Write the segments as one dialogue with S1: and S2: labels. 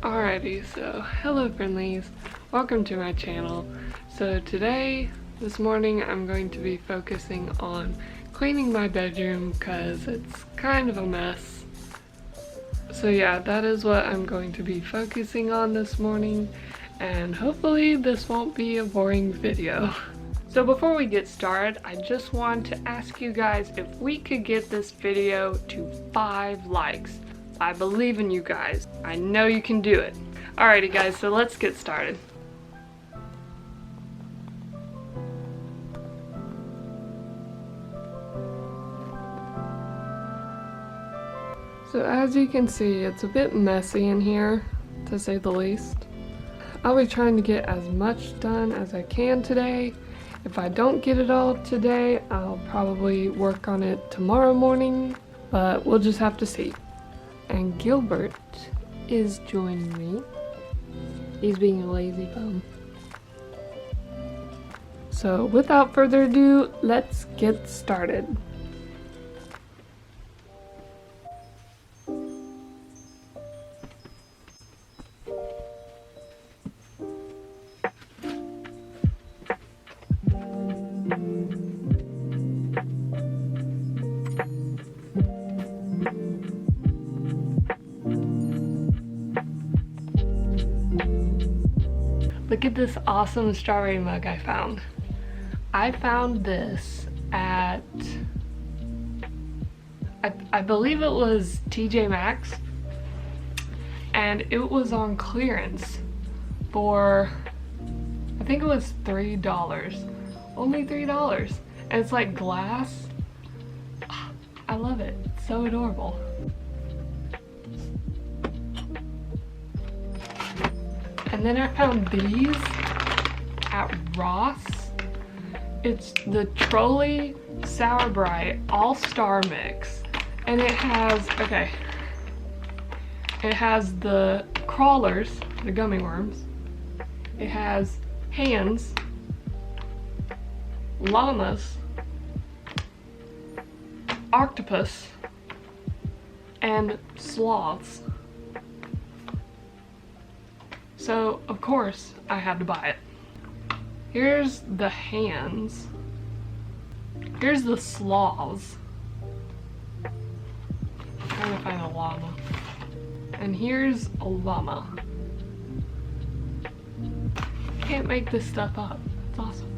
S1: Alrighty, so hello friendlies, welcome to my channel. So this morning I'm going to be focusing on cleaning my bedroom because it's kind of a mess. So yeah, that is what I'm going to be focusing on this morning, and hopefully this won't be a boring video. So before we get started, I just want to ask you guys if we could get this video to 5 likes. I believe in you guys. I know you can do it. Alrighty guys, so let's get started. So as you can see, it's a bit messy in here, to say the least. I'll be trying to get as much done as I can today. If I don't get it all today, I'll probably work on it tomorrow morning, but we'll just have to see. And Gilbert is joining me. He's being a lazy bum. So without further ado, let's get started. Look at this awesome strawberry mug I found. I found this at, I believe it was TJ Maxx, and it was on clearance for, I think it was $3. Only $3. And it's like glass. I love it. It's so adorable. And then I found these at Ross. It's the Trolley Sour Bright All-Star Mix. And it has, it has the crawlers, the gummy worms. It has hands, llamas, octopus, and sloths. So, of course, I had to buy it. Here's the hands. Here's the sloths. I'm trying to find a llama. And here's a llama. Can't make this stuff up. It's awesome.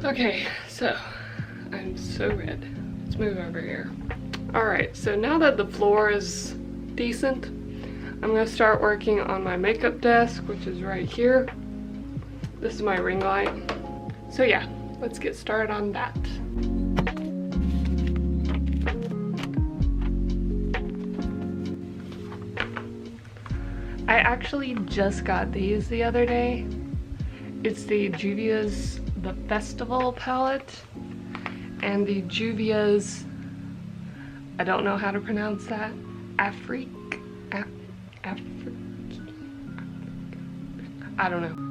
S1: Okay, so I'm so red. Let's move over here. Alright, so now that the floor is decent, I'm gonna start working on my makeup desk, which is right here. This is my ring light. So yeah, let's get started on that. I actually just got these the other day. It's the Juvia's The Festival palette and the Juvia's, I don't know how to pronounce that, I don't know.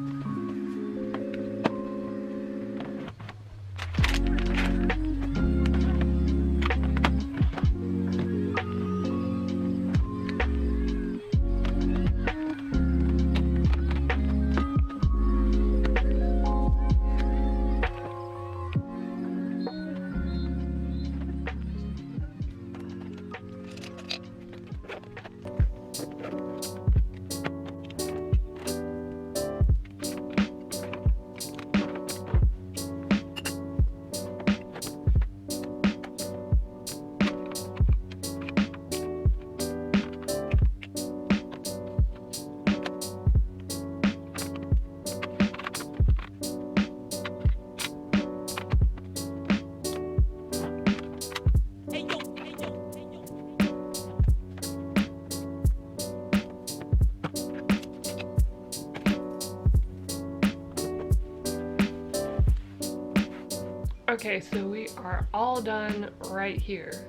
S1: Okay, so we are all done right here.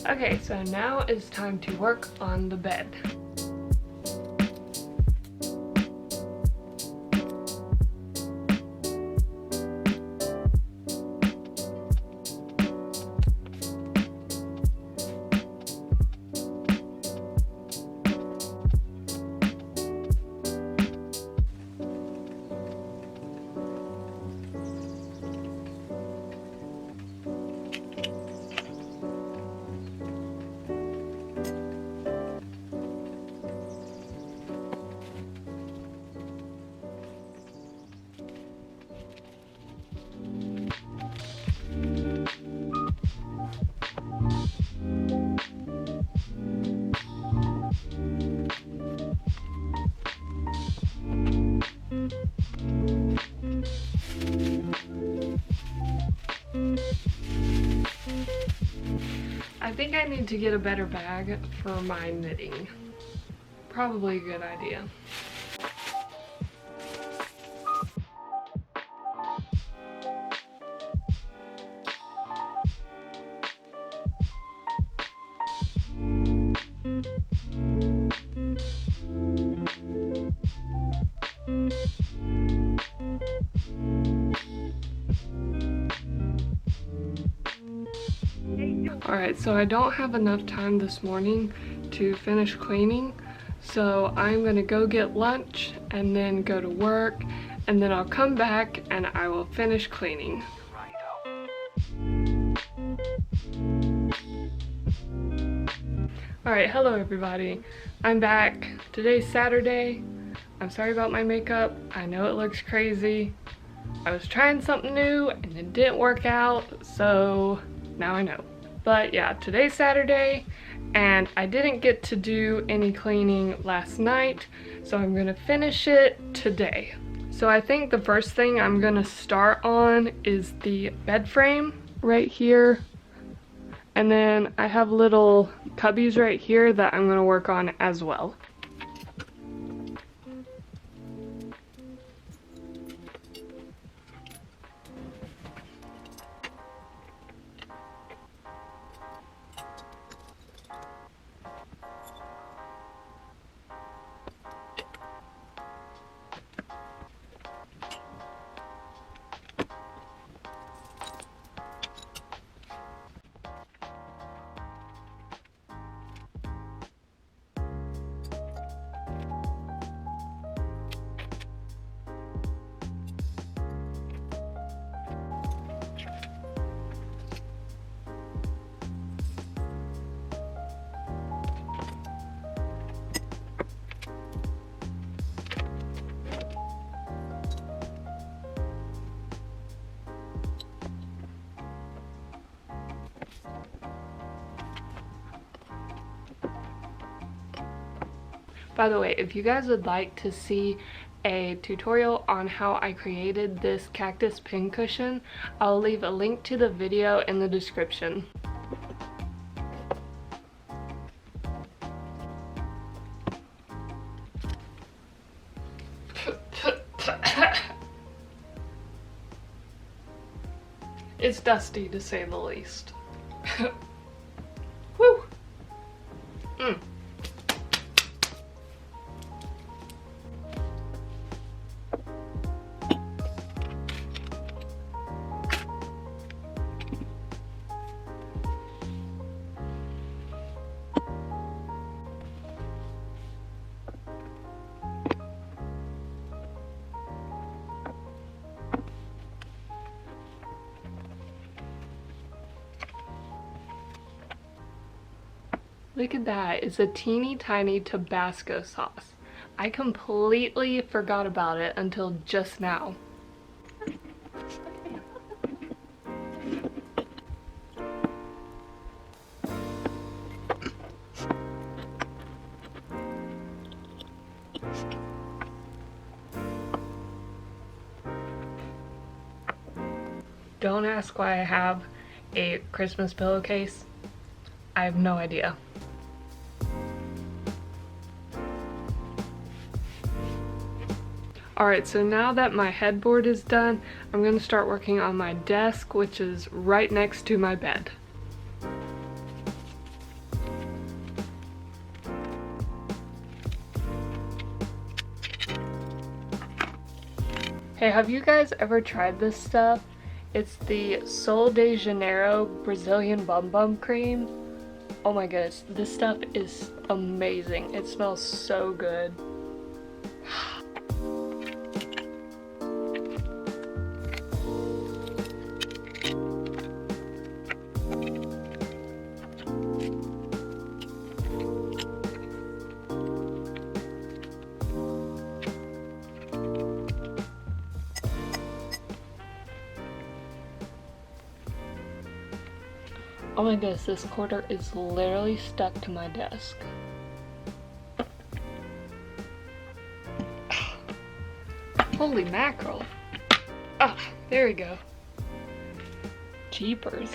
S1: Okay, so now it's time to work on the bed. I think I need to get a better bag for my knitting. Probably a good idea. Alright, so I don't have enough time this morning to finish cleaning, so I'm gonna go get lunch and then go to work, and then I'll come back and I will finish cleaning. Alright, hello everybody. I'm back. Today's Saturday. I'm sorry about my makeup. I know it looks crazy. I was trying something new and it didn't work out, so now I know. But yeah, today's Saturday and I didn't get to do any cleaning last night, so I'm gonna finish it today. So I think the first thing I'm gonna start on is the bed frame right here. And then I have little cubbies right here that I'm gonna work on as well. By the way, if you guys would like to see a tutorial on how I created this cactus pin cushion, I'll leave a link to the video in the description. It's dusty to say the least. Woo! Look at that, it's a teeny tiny Tabasco sauce. I completely forgot about it until just now. Don't ask why I have a Christmas pillowcase. I have no idea. Alright, so now that my headboard is done, I'm going to start working on my desk, which is right next to my bed. Hey, have you guys ever tried this stuff? It's the Sol de Janeiro Brazilian Bum Bum Cream. Oh my goodness, this stuff is amazing. It smells so good. Oh my goodness, this quarter is literally stuck to my desk. Holy mackerel. Ah, there we go. Jeepers.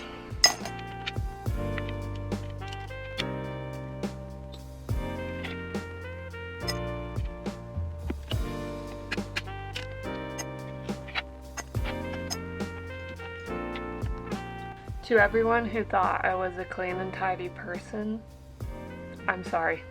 S1: To everyone who thought I was a clean and tidy person, I'm sorry.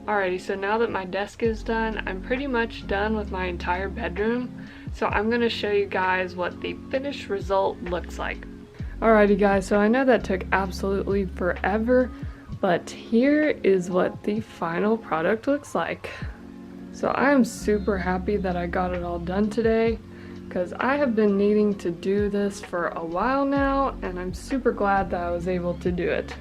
S1: Alrighty, so now that my desk is done, I'm pretty much done with my entire bedroom. So I'm going to show you guys what the finished result looks like. Alrighty guys, so I know that took absolutely forever, but here is what the final product looks like. So I am super happy that I got it all done today, because I have been needing to do this for a while now, and I'm super glad that I was able to do it.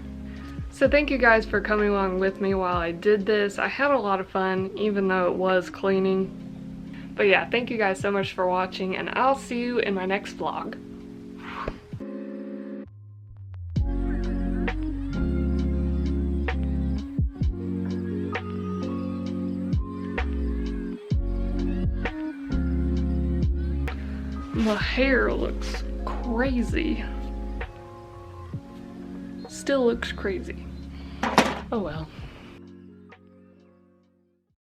S1: So thank you guys for coming along with me while I did this. I had a lot of fun, even though it was cleaning. But yeah, thank you guys so much for watching, and I'll see you in my next vlog. My hair looks crazy. Still looks crazy. Oh well.